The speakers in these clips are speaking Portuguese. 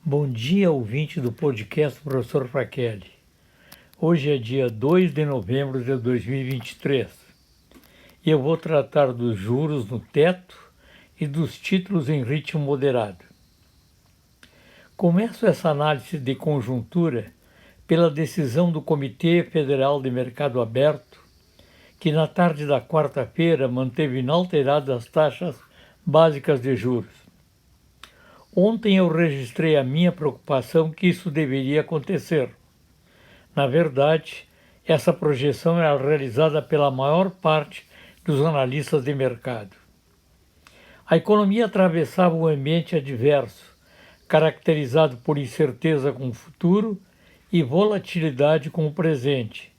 Bom dia, ouvinte do podcast Professor Frachelli. Hoje é dia 2 de novembro de 2023 e eu vou tratar dos juros no teto e dos títulos em ritmo moderado. Começo essa análise de conjuntura pela decisão do Comitê Federal de Mercado Aberto, que na tarde da quarta-feira manteve inalteradas as taxas básicas de juros. Ontem eu registrei a minha preocupação que isso deveria acontecer. Na verdade, essa projeção era realizada pela maior parte dos analistas de mercado. A economia atravessava um ambiente adverso, caracterizado por incerteza com o futuro e volatilidade com o presente,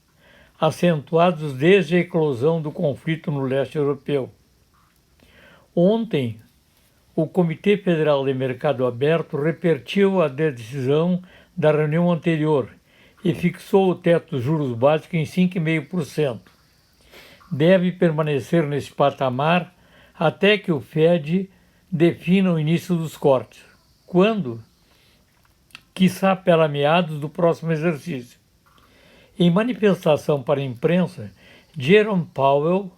acentuados desde a eclosão do conflito no leste europeu. Ontem, o Comitê Federal de Mercado Aberto repetiu a decisão da reunião anterior e fixou o teto dos juros básicos em 5,5%. Deve permanecer nesse patamar até que o Fed defina o início dos cortes. Quando? Quiçá pela meados do próximo exercício. Em manifestação para a imprensa, Jerome Powell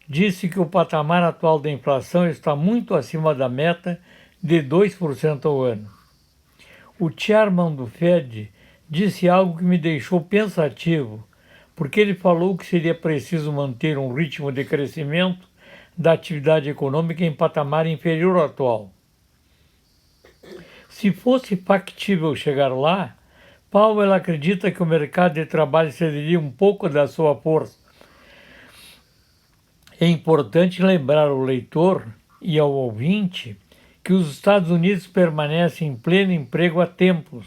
disse que o patamar atual da inflação está muito acima da meta de 2% ao ano. O chairman do Fed disse algo que me deixou pensativo, porque ele falou que seria preciso manter um ritmo de crescimento da atividade econômica em patamar inferior ao atual. Se fosse factível chegar lá, Powell acredita que o mercado de trabalho cederia um pouco da sua força. É importante lembrar ao leitor e ao ouvinte que os Estados Unidos permanecem em pleno emprego há tempos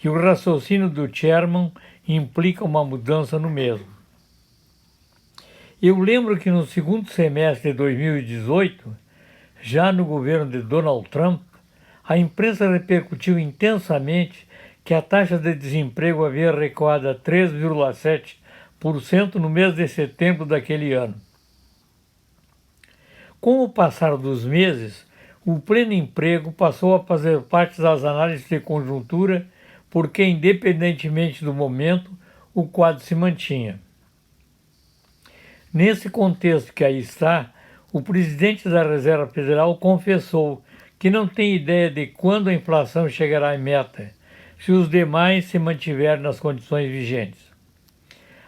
e o raciocínio do chairman implica uma mudança no mesmo. Eu lembro que no segundo semestre de 2018, já no governo de Donald Trump, a imprensa repercutiu intensamente que a taxa de desemprego havia recuado a 3,7% no mês de setembro daquele ano. Com o passar dos meses, o pleno emprego passou a fazer parte das análises de conjuntura, porque, independentemente do momento, o quadro se mantinha. Nesse contexto que aí está, o presidente da Reserva Federal confessou que não tem ideia de quando a inflação chegará à meta, se os demais se mantiverem nas condições vigentes.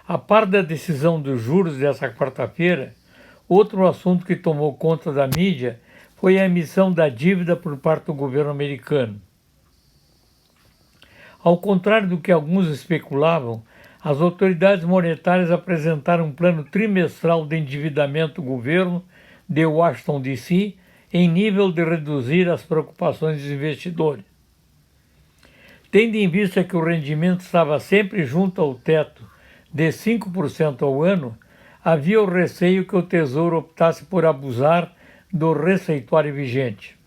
A par da decisão dos juros dessa quarta-feira, outro assunto que tomou conta da mídia foi a emissão da dívida por parte do governo americano. Ao contrário do que alguns especulavam, as autoridades monetárias apresentaram um plano trimestral de endividamento do governo de Washington, D.C., em nível de reduzir as preocupações dos investidores. Tendo em vista que o rendimento estava sempre junto ao teto de 5% ao ano, havia o receio que o Tesouro optasse por abusar do receituário vigente.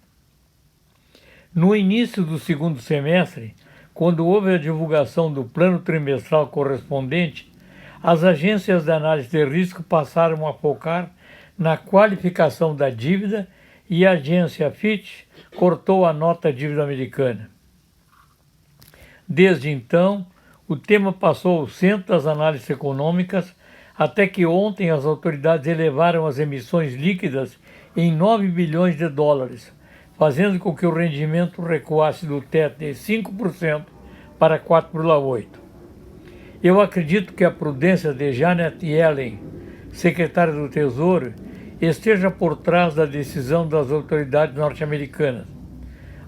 No início do segundo semestre, quando houve a divulgação do plano trimestral correspondente, as agências de análise de risco passaram a focar na qualificação da dívida e a agência Fitch cortou a nota dívida americana. Desde então, o tema passou ao centro das análises econômicas, até que ontem as autoridades elevaram as emissões líquidas em 9 bilhões de dólares, fazendo com que o rendimento recuasse do teto de 5% para 4,8%. Eu acredito que a prudência de Janet Yellen, secretária do Tesouro, esteja por trás da decisão das autoridades norte-americanas.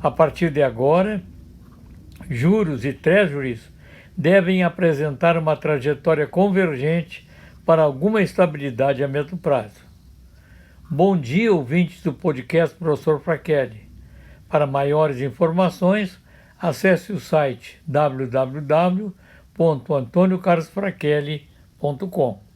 A partir de agora, juros e treasuries devem apresentar uma trajetória convergente para alguma estabilidade a médio prazo. Bom dia, ouvintes do podcast Professor Frachelli. Para maiores informações, acesse o site www.antoniocarlosfrachelli.com.